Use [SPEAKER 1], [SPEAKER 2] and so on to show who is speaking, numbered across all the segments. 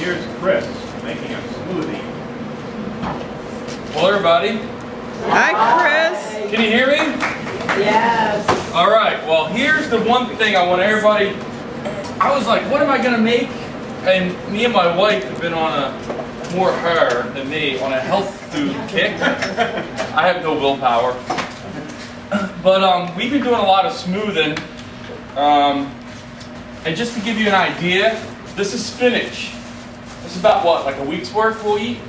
[SPEAKER 1] here's Chris making a smoothie.
[SPEAKER 2] Hello, everybody.
[SPEAKER 3] Hi, Chris.
[SPEAKER 2] Can you hear me?
[SPEAKER 3] Yes.
[SPEAKER 2] All right. Well, here's the one thing I want everybody. I was like, what am I going to make? And me and my wife have been on a, more her than me, on a health food kick. I have no willpower. But we've been doing a lot of smoothing. And just to give you an idea, this is spinach. This is about what, like a week's worth we'll eat?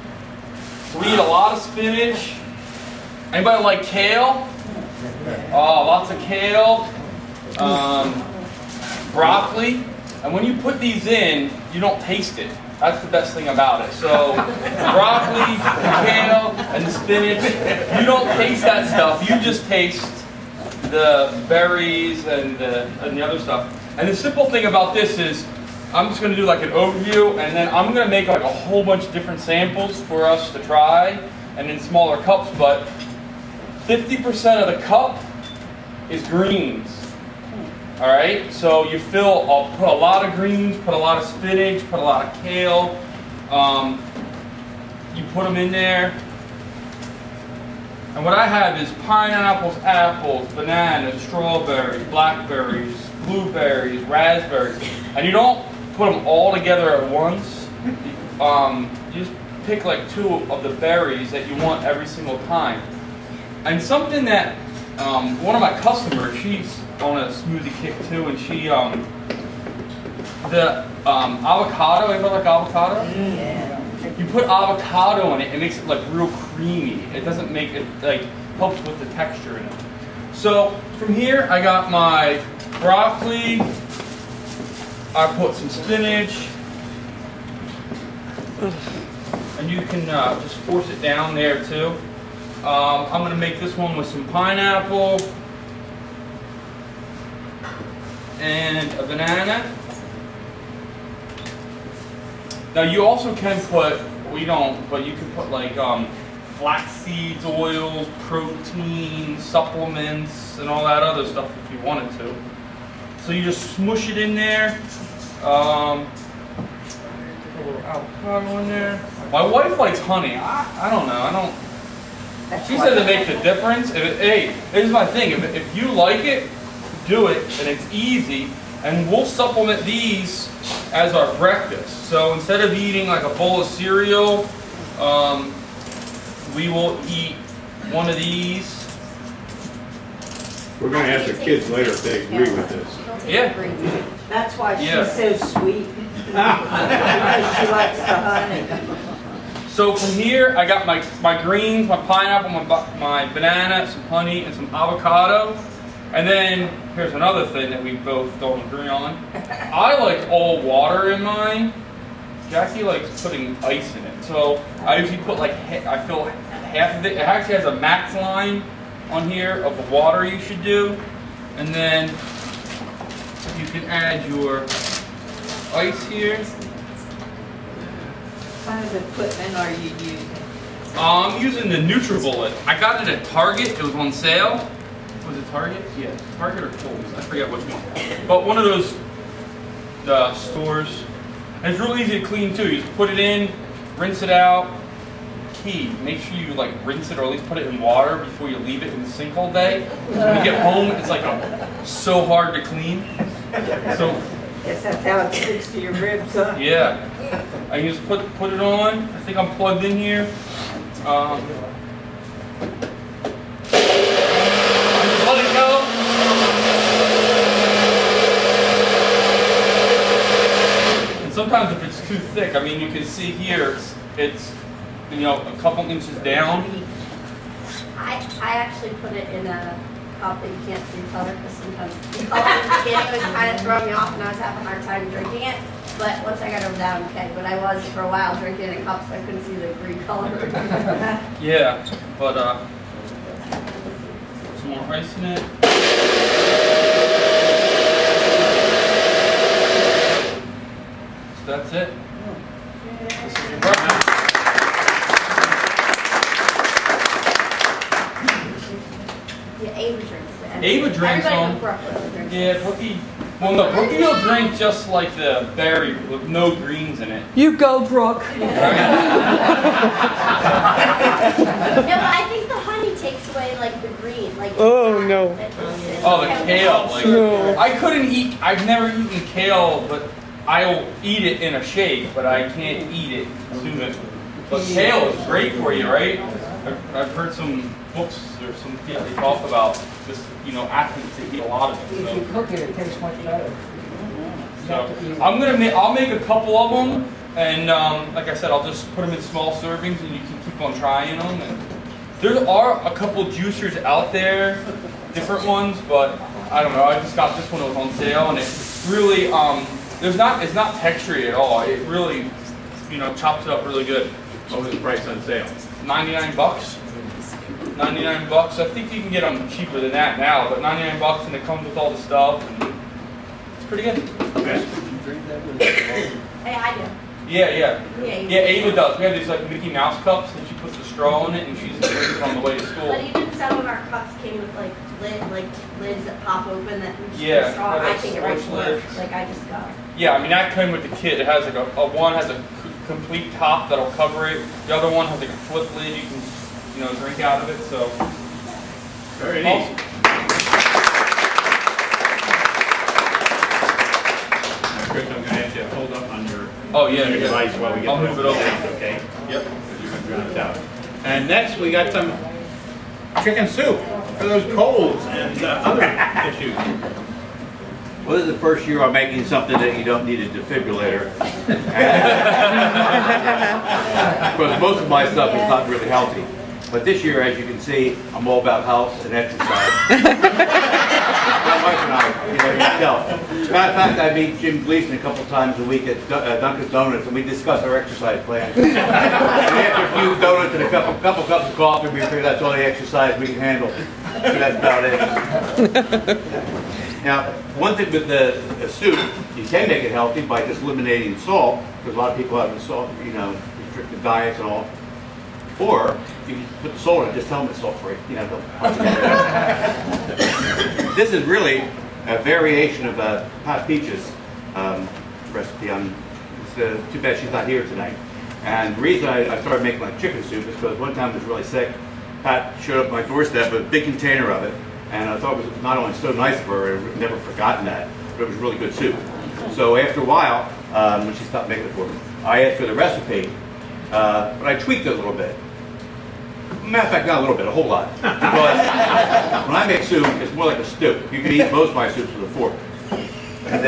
[SPEAKER 2] So we eat a lot of spinach. Anybody like kale? Oh, lots of kale. Broccoli. And when you put these in, you don't taste it. That's the best thing about it. So broccoli, kale, and the spinach, you don't taste that stuff. You just taste the berries and the other stuff. And the simple thing about this is, I'm just going to do like an overview, and then I'm going to make like a whole bunch of different samples for us to try, and in smaller cups, but 50% of the cup is greens. Alright, so you I'll put a lot of greens, put a lot of spinach, put a lot of kale, you put them in there. And what I have is pineapples, apples, bananas, strawberries, blackberries, blueberries, raspberries. And you don't put them all together at once. You just pick like 2 of the berries that you want every single time. And something that one of my customers, she's on a smoothie kick too, and she the avocado. Anybody like avocado?
[SPEAKER 3] Yeah.
[SPEAKER 2] You put avocado in it, it makes it like real creamy. It doesn't make it, like, helps with the texture in it. So from here I got my broccoli, I put some spinach, and you can just force it down there too. I'm going to make this one with some pineapple and a banana. Now you also can put, we don't, but you can put like flax seeds, oils, protein, supplements, and all that other stuff if you wanted to. So you just smush it in there. Put a little avocado in there. My wife likes honey. I don't know. She said to make the difference. Hey, here's my thing. If you like it, do it, and it's easy. And we'll supplement these as our breakfast. So instead of eating like a bowl of cereal, we will eat one of these.
[SPEAKER 1] We're going to ask the kids later if they agree with this.
[SPEAKER 2] Yeah.
[SPEAKER 3] That's why she's so sweet. Because she likes the honey.
[SPEAKER 2] So from here, I got my greens, my pineapple, my banana, some honey, and some avocado. And then, here's another thing that we both don't agree on. I like all water in mine. Jackie likes putting ice in it. So I usually put like, I fill half of it. It actually has a max line on here of the water you should do. And then you can add your ice here.
[SPEAKER 3] What kind of equipment are you using?
[SPEAKER 2] I'm using the Nutribullet. I got it at Target. It was on sale. Was it Target? Yeah, Target or Kohl's. I forget which one. But one of those stores. And it's real easy to clean too. You just put it in, rinse it out. Key, make sure you like rinse it or at least put it in water before you leave it in the sink all day. When you get home, it's like so hard to clean. So.
[SPEAKER 3] Guess that's how it sticks to your ribs, huh?
[SPEAKER 2] Yeah. I just put it on. I think I'm plugged in here. Just let it go. And sometimes if it's too thick, I mean, you can see here, it's you know, a couple inches down.
[SPEAKER 4] I actually put it in a cup that you can't see color, because sometimes the color in the beginning was kind of throwing me off and I was having a hard time drinking it. But once I got over that, I'm okay. But I was for a while drinking it in cups, so I couldn't see the green color.
[SPEAKER 2] Yeah, but some more ice in it. So that's it. This is your breakfast.
[SPEAKER 4] Yeah, Ava drinks it.
[SPEAKER 2] Ava drinks them.
[SPEAKER 4] Everybody but Brooklyn drinks
[SPEAKER 2] Yeah,
[SPEAKER 4] it.
[SPEAKER 2] Brookie Well, no, Brookie will drink just like the berry with no greens in it.
[SPEAKER 3] You go, Brooke.
[SPEAKER 4] No, but I think the honey takes away like the green, like.
[SPEAKER 3] Oh, no.
[SPEAKER 2] Oh, the kale. Like,
[SPEAKER 3] No.
[SPEAKER 2] I couldn't eat. I've never eaten kale, but I'll eat it in a shake, but I can't eat it soon. But kale is great for you, right? I've heard some books or some people they talk about just athletes that eat a lot of it.
[SPEAKER 5] If you cook it, it tastes much better.
[SPEAKER 2] So I'll make a couple of them, and like I said, I'll just put them in small servings, and you can keep on trying them. And there are a couple juicers out there, different ones, but I don't know. I just got this one that was on sale, and it really it's not textury at all. It really chops it up really good.
[SPEAKER 1] What was the price on sale?
[SPEAKER 2] $99. $99. I think you can get them cheaper than that now, but $99, and it comes with all the stuff. And it's pretty good.
[SPEAKER 1] Okay.
[SPEAKER 4] Hey, I do.
[SPEAKER 2] Yeah, Ava does. We have these like Mickey Mouse cups, and she puts the straw in it, and she's drinking it on the way to school.
[SPEAKER 4] But even some of our cups came with like lids that pop open that we just
[SPEAKER 2] Yeah,
[SPEAKER 4] put straw.
[SPEAKER 2] like
[SPEAKER 4] I think it right to work.
[SPEAKER 2] lids.
[SPEAKER 4] Like I just got.
[SPEAKER 2] Yeah, I mean that came with the kit. It has like one has a complete top that'll cover it. The other one has like a flip lid. You can drink out of it. So
[SPEAKER 1] Very
[SPEAKER 2] awesome.
[SPEAKER 1] neat. Chris, I'm going to ask you to hold up on your, your device while we get
[SPEAKER 2] I'll
[SPEAKER 1] the
[SPEAKER 2] move it over.
[SPEAKER 1] thing, okay? Yep. You're going to drown it out. And next we got some chicken soup for those colds and other issues.
[SPEAKER 6] Well, this is the first year I'm making something that you don't need a defibrillator. Because most of my stuff is not really healthy. But this year, as you can see, I'm all about health and exercise. My wife and I, you can tell. Matter of fact, I meet Jim Gleason a couple times a week at Dunkin' Donuts, and we discuss our exercise plan. And after a few donuts and a couple cups of coffee, we figure that's all the exercise we can handle. So that's about it. Now, one thing with the soup, you can make it healthy by just eliminating salt, because a lot of people have the salt, restricted diets and all. Or you can put the salt in it, just tell them it's salt free. This is really a variation of Pat Peach's recipe. It's too bad she's not here tonight. And the reason I started making like chicken soup is because one time I was really sick. Pat showed up at my doorstep with a big container of it. And I thought it was not only so nice of her, I'd never forgotten that, but it was really good soup. So after a while, when she stopped making it for me, I asked for the recipe, but I tweaked it a little bit. Matter of fact, not a little bit, a whole lot. Because when I make soup, it's more like a stew. You can eat most of my soups with a fork. And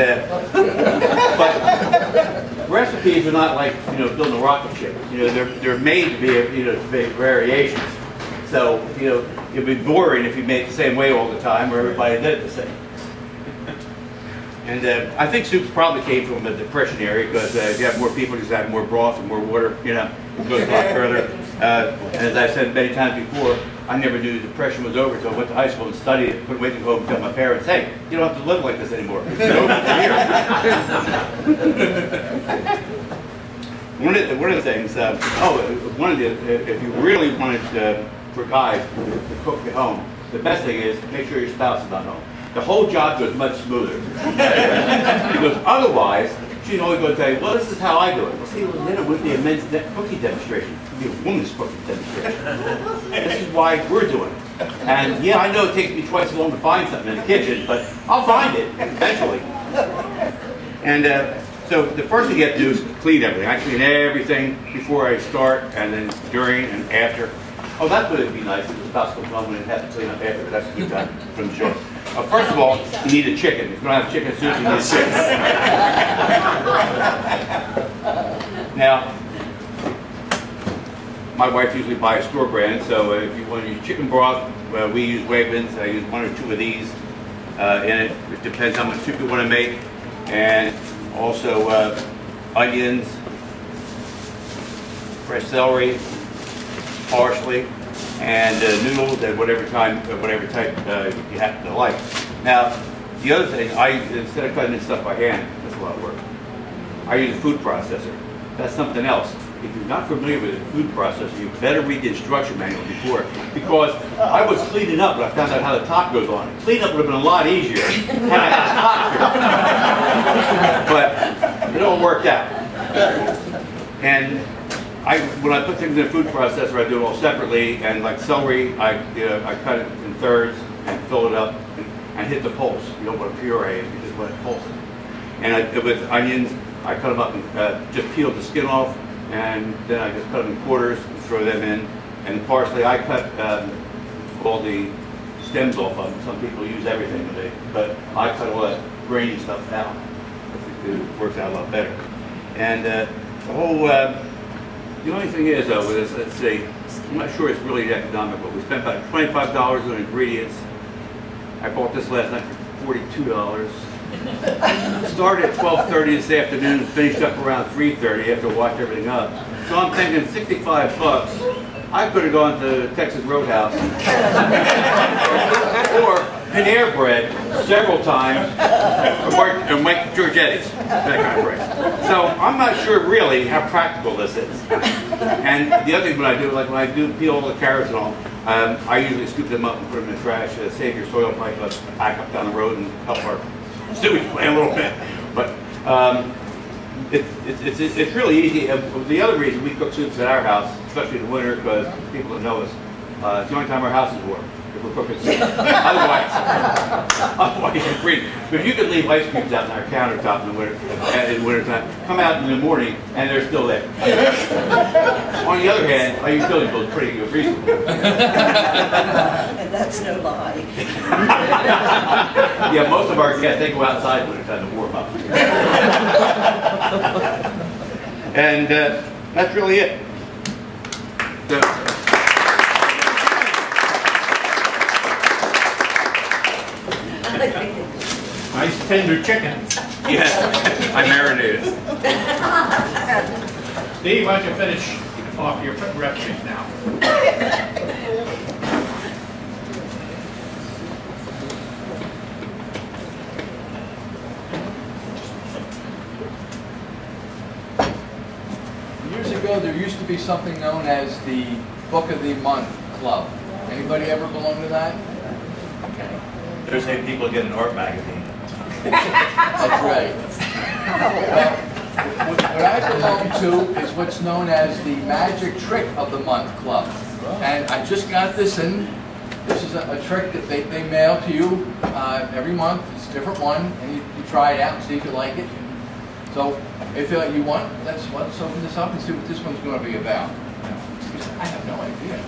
[SPEAKER 6] but recipes are not like building a rocket ship. They're made to be to make variations. So it'd be boring if you made it the same way all the time, or everybody did it the same. And I think soups probably came from the Depression era, because if you have more people, just have more broth and more water. It goes a lot further. And as I've said many times before, I never knew the Depression was over until I went to high school and studied it. Couldn't wait to go home and tell my parents, "Hey, you don't have to live like this anymore. It's over here." One of the things. If you really wanted for guys to cook at home, the best thing is make sure your spouse is not home. The whole job goes much smoother. Because otherwise, she's always going to tell you, well, this is how I do it. Well, see, then it wouldn't be a men's cooking demonstration. It would be a woman's cooking demonstration. This is why we're doing it. And yeah, I know it takes me twice as long to find something in the kitchen, but I'll find it eventually. And so the first thing you have to do is clean everything. I clean everything before I start, and then during and after. Oh, that would be nice if the spouse comes home and have to clean up after, but that's a good time from the show. First of all, you need a chicken. If you don't have chicken soup, you need a chicken. Now, my wife usually buys store brand, so if you want to use chicken broth, we use Wegmans. I use 1 or 2 of these in it. It depends how much soup you want to make. And also onions, fresh celery, parsley, and noodles at whatever type you happen to like. Now, the other thing, instead of cutting this stuff by hand, that's a lot of work, I use a food processor. That's something else. if you're not familiar with the food processor, you better read the instruction manual before, because I was cleaning up when I found out how the top goes on. Cleaning up would have been a lot easier had I had a top but it all worked out. And when I put things in a food processor, I do it all separately, and like celery, I cut it in thirds and fill it up and hit the pulse. You don't want to puree it, you just want to pulse it. And with onions, I cut them up and just peeled the skin off, and then I just cut them in quarters and throw them in. And parsley, I cut all the stems off of them. Some people use everything today, but I cut all that grainy stuff out. It works out a lot better. And the only thing is though, with this, let's see, I'm not sure it's really economical. We spent about $25 on ingredients. I bought this last night for $42. Started at 12:30 this afternoon and finished up around 3:30 after I washed everything up. So I'm thinking $65. I could have gone to Texas Roadhouse or Panera Bread several times or Mike Giorgetti's, that kind of bread. So I'm not sure really how practical this is. And the other thing when I do, like when I do peel all the carrots and all, I usually scoop them up and put them in the trash, save your soil pipe, back up down the road and help our sewage plant a little bit. But it's really easy. The other reason we cook soups at our house, especially in the winter, because people that know us, it's the only time our house is warm. If we're cooking soup. Otherwise you freeze. But you can leave ice cubes out on our countertop in the winter time. Come out in the morning and they're still there. On the other hand, our utility bill is pretty reasonable.
[SPEAKER 3] And that's no lie.
[SPEAKER 6] Yeah, most of our guests, they go outside when it's time to warm up. And that's really it. So,
[SPEAKER 1] nice tender chicken.
[SPEAKER 6] yeah, I marinated.
[SPEAKER 1] Steve, why don't you finish off your recipes now?
[SPEAKER 5] Years ago, there used to be something known as the Book of the Month Club. Anybody ever belong to that? Okay.
[SPEAKER 6] They're saying people get an art magazine.
[SPEAKER 5] That's right. Well, what I belong to is what's known as the Magic Trick of the Month Club. And I just got this in. This is a trick that they mail to you every month. It's a different one, and you try it out and see if you like it. So if you want, let's open this up and see what this one's going to be about. I have no idea.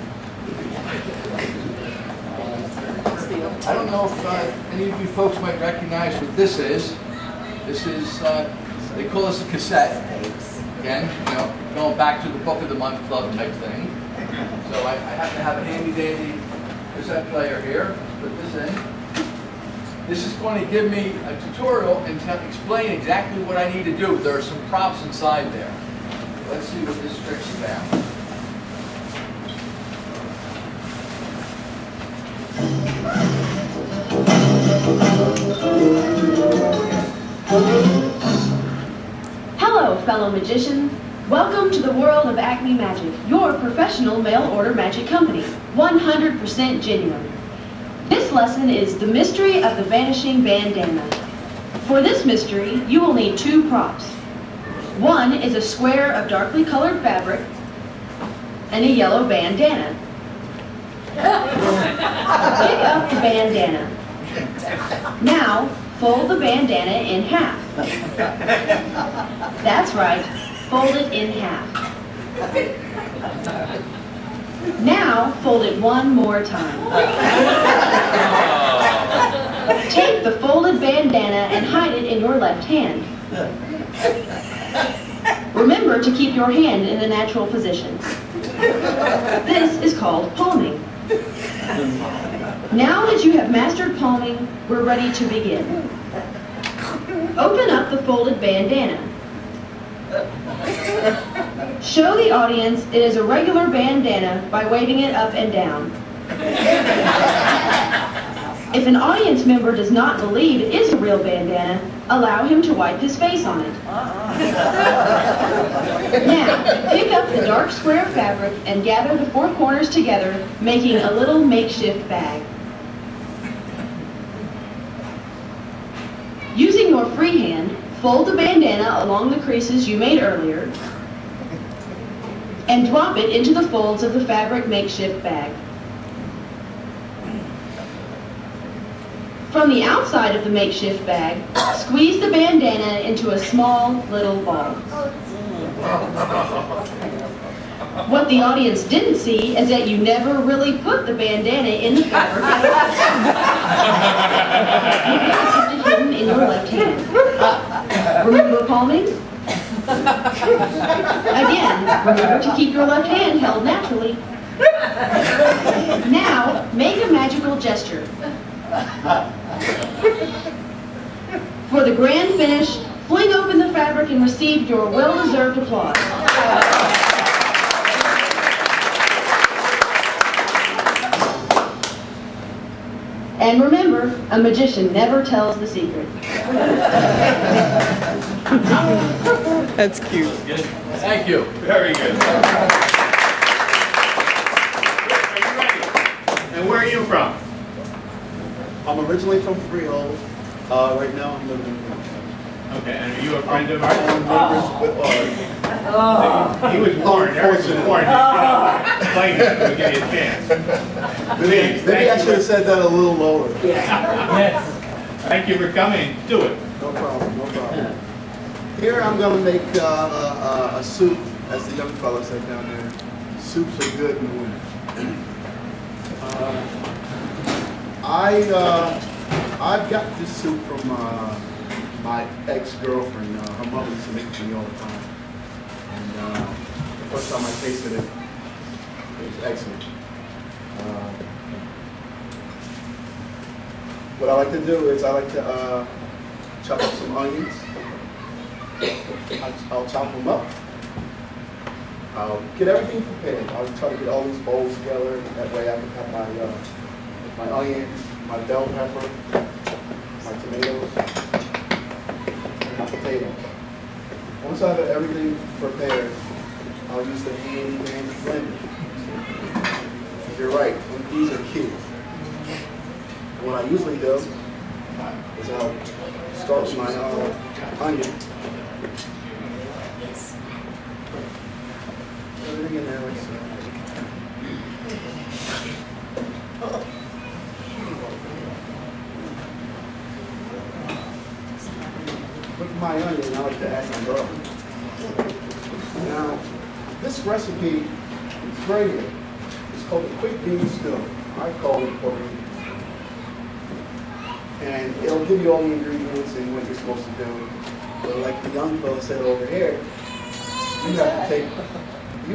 [SPEAKER 5] I don't know if any of you folks might recognize what this is. This is, they call this a cassette. Again, going back to the Book of the Month Club type thing. So I happen to have a handy dandy cassette player here. Let's put this in. This is going to give me a tutorial and explain exactly what I need to do. There are some props inside there. Let's see what this trick's about.
[SPEAKER 7] Hello, fellow magicians. Welcome to the world of Acme Magic, your professional mail-order magic company, 100% genuine. This lesson is the mystery of the Vanishing Bandana. For this mystery, you will need two props. One is a square of darkly colored fabric and a yellow bandana. Pick up the bandana. Now, fold the bandana in half. That's right, fold it in half. Now, fold it one more time. Take the folded bandana and hide it in your left hand. Remember to keep your hand in the natural position. This is called palming. Now that you have mastered palming, we're ready to begin. Open up the folded bandana. Show the audience it is a regular bandana by waving it up and down. If an audience member does not believe it is a real bandana, allow him to wipe his face on it. Now, pick up the dark square of fabric and gather the four corners together, making a little makeshift bag. Using your free hand, fold the bandana along the creases you made earlier and drop it into the folds of the fabric makeshift bag. From the outside of the makeshift bag, squeeze the bandana into a small little ball. What the audience didn't see is that you never really put the bandana in the fabric at all. You kept it hidden in your left hand. Remember palming? Again, remember to keep your left hand held naturally. Now, make a magical gesture. For the grand finish, fling open the fabric and receive your well-deserved applause. And remember, a magician never tells the secret.
[SPEAKER 8] That's cute.
[SPEAKER 2] Good.
[SPEAKER 5] Thank you.
[SPEAKER 1] Very good. Are you ready? And where are you from?
[SPEAKER 9] I'm originally from Freehold. Right now I'm living in
[SPEAKER 1] Okay, and are you a friend of ours?
[SPEAKER 9] neighbors with
[SPEAKER 1] He was born. Eric was born. Explain that. We'll give you a chance. Please,
[SPEAKER 9] Maybe I
[SPEAKER 1] thank
[SPEAKER 9] should
[SPEAKER 1] you.
[SPEAKER 9] have said that a little lower.
[SPEAKER 1] Yes. Thank you for coming. Do it.
[SPEAKER 9] No problem, no problem. Here I'm going to make a soup, as the young fellow said down there. Soups are good in the winter. I've got this soup from my ex-girlfriend. Her mother used to make it for me all the time. And the first time I tasted it, it was excellent. What I like to do is I like to chop up some onions. I'll chop them up. I'll get everything prepared. I'll try to get all these bowls together. That way I can have my onions, my bell pepper, my tomatoes, and my potatoes. Once I have everything prepared, I'll use the handy dandy blender. You're right, these are kids. And what I usually do is I'll start with my onion. Everything in there like so. With my onion, I like to add some garlic. Now, this recipe is very good. It's called a quick bean stew. I call it pork beans. And it'll give you all the ingredients and what you're supposed to do. But like the young fellow said over here, you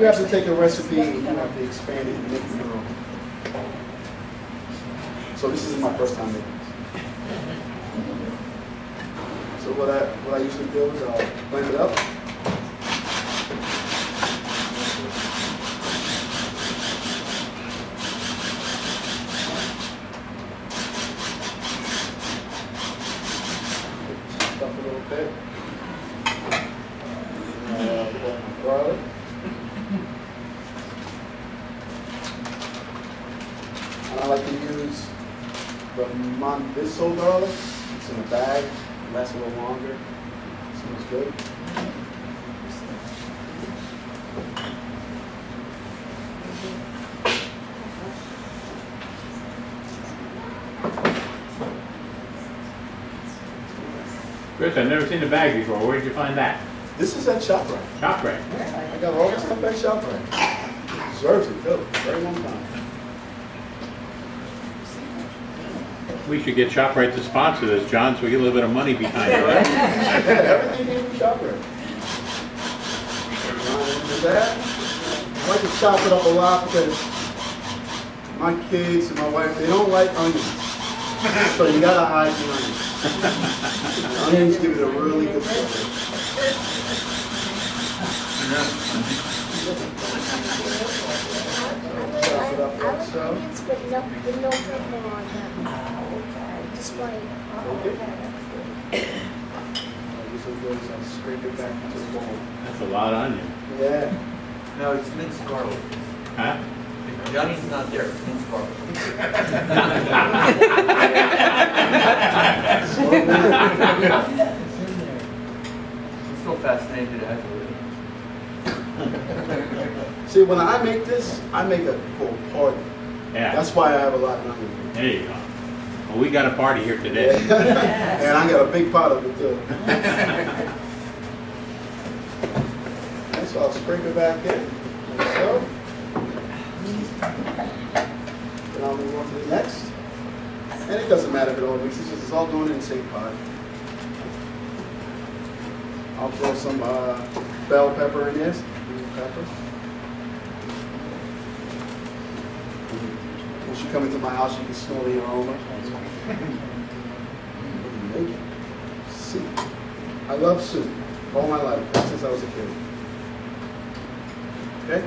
[SPEAKER 9] have to take a recipe and you have to expand it and make it your own. So this is my first time making this. So what I usually do is I'll blend it up. Stuff a little bit. Garlic. And I like to use the Monviso garlic. It's in a bag. It lasts a little longer. Smells good.
[SPEAKER 1] Chris, I've never seen a bag before. Where did you find that?
[SPEAKER 9] This is at ShopRite.
[SPEAKER 1] ShopRite.
[SPEAKER 9] I got all this stuff at ShopRite. Deserves it too. Very long time.
[SPEAKER 1] We should get ShopRite to sponsor this, John, so we get a little bit of money behind it, right?
[SPEAKER 9] Yeah, everything came from ShopRite. With that, I like to chop it up a lot because my kids and my wife, they don't like onions. So you gotta hide the onions. The onions give it a really good flavor. Chop it up like so. Okay. I'll scrape it back into the bowl.
[SPEAKER 1] That's a lot of onion.
[SPEAKER 9] Yeah.
[SPEAKER 10] No, it's minced garlic.
[SPEAKER 1] Huh?
[SPEAKER 10] If the onion's not there, it's minced garlic. I'm still fascinated as
[SPEAKER 9] See, when I make this, I make it for a party.
[SPEAKER 1] Yeah.
[SPEAKER 9] That's why I have a lot of money.
[SPEAKER 1] There you go. Well, we got a party here today.
[SPEAKER 9] And I got a big pot of it too. And so I'll scrape it back in, like so. Then I'll move on to the next. And it doesn't matter if it all mixes, it's all going in the same pot. I'll throw some bell pepper in this. Pepper. Once you come into my house, you can smell the aroma. Soup. I love soup all my life, since I was a kid. Okay?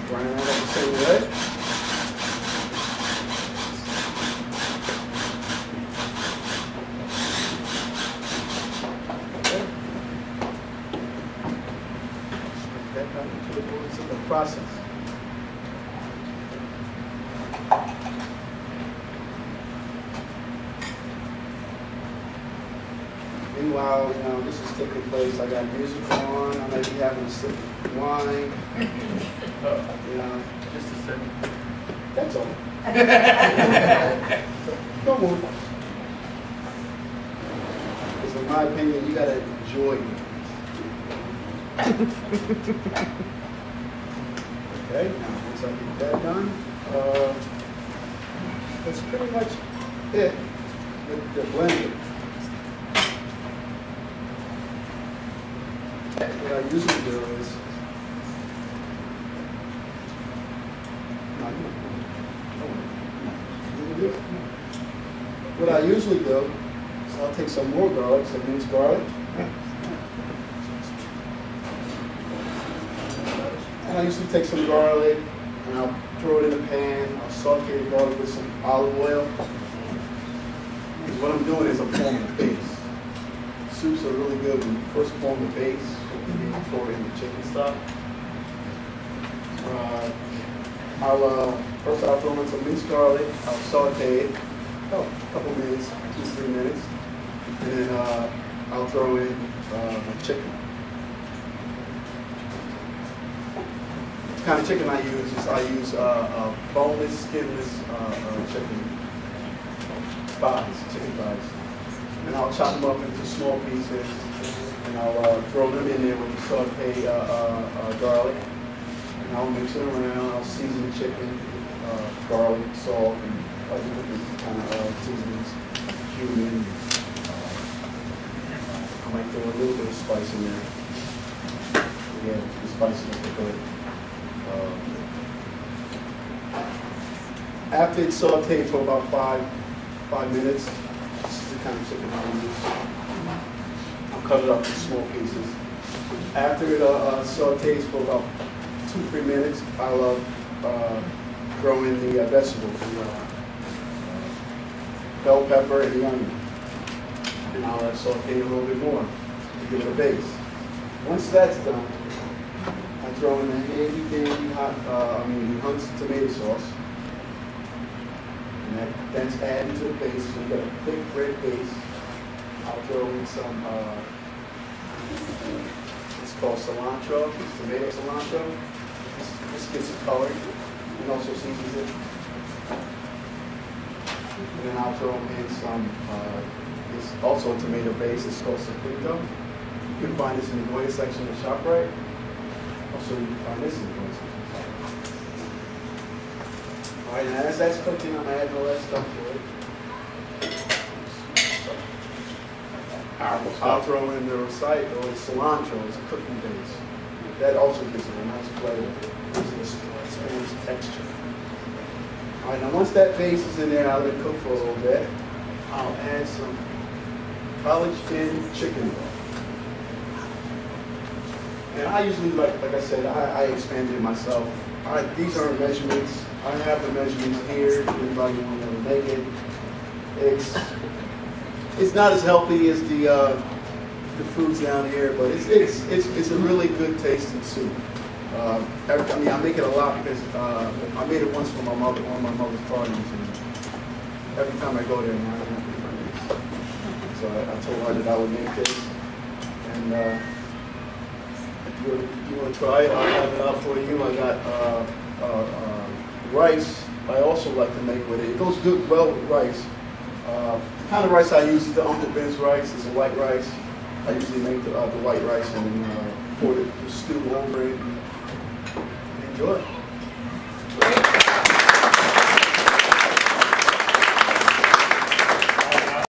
[SPEAKER 9] Grind that up the same way. Okay. That back into the boards of the process. Meanwhile, you know, this is taking place. I got music on. I might be having a sip of wine. You know,
[SPEAKER 10] just a second.
[SPEAKER 9] That's all. Don't move. Because in my opinion, you gotta enjoy it. Okay, now once I get that done, that's pretty much it with the blender. What I usually do is, I'll take some more garlic, some minced garlic, and I usually take some garlic and I'll throw it in a pan. I'll saute the garlic with some olive oil. Because what I'm doing is I'm forming a base. Soups are really good when you first form the base. Throw it in the chicken stock. First I'll throw in some minced garlic. I'll saute it a couple minutes, 2-3 minutes, and then I'll throw in my chicken. The kind of chicken I use is boneless, skinless chicken thighs, chicken thighs, and I'll chop them up into small pieces. And I'll throw them in there with the saute garlic. And I'll mix it around. I'll season the chicken, garlic, salt, and other different kind of seasonings, cumin. I might throw a little bit of spice in there. Yeah, the spices are good. After it's sauteed for about five minutes, this is the kind of chicken I'll use. Cut it up in small pieces. After it sautés for about 2-3 minutes, I'll throw in the vegetables, the bell pepper and the onion. And I'll saute a little bit more to give it a base. Once that's done, I throw in the handy dandy Hunt's tomato sauce. And that's added to the base, so you got a thick red base. I'll throw in some, it's called cilantro, it's tomato cilantro. This gives it color and also seasons it. And then I'll throw in some, it's also a tomato base, it's called sofrito. You can find this in the Goya section of ShopRite. Also, you can find this in the Goya section of ShopRite. All right, and as that's cooking, I'm adding all that stuff to it. I'll throw in the cilantro as a cooking base. That also gives it a nice flavor. Gives it a Spanish texture. All right, now once that base is in there, I'll let it cook for a little bit. I'll add some college thin chicken broth. And I usually, like I said, I expanded it myself. These are measurements. I have the measurements here. Anybody want to make it? It's not as healthy as the foods down here, but it's a really good tasting soup. I mean, I make it a lot because I made it once for my mother, one of my mother's parties, and every time I go there, now I have to make this. So I told her that I would make this, and if you want to try it, I'll have it out for you. I got rice. I also like to make with it. It goes good well with rice. The kind of rice I use is the Uncle Ben's rice. It's a white rice. I usually make the white rice and pour the stew over it and enjoy it.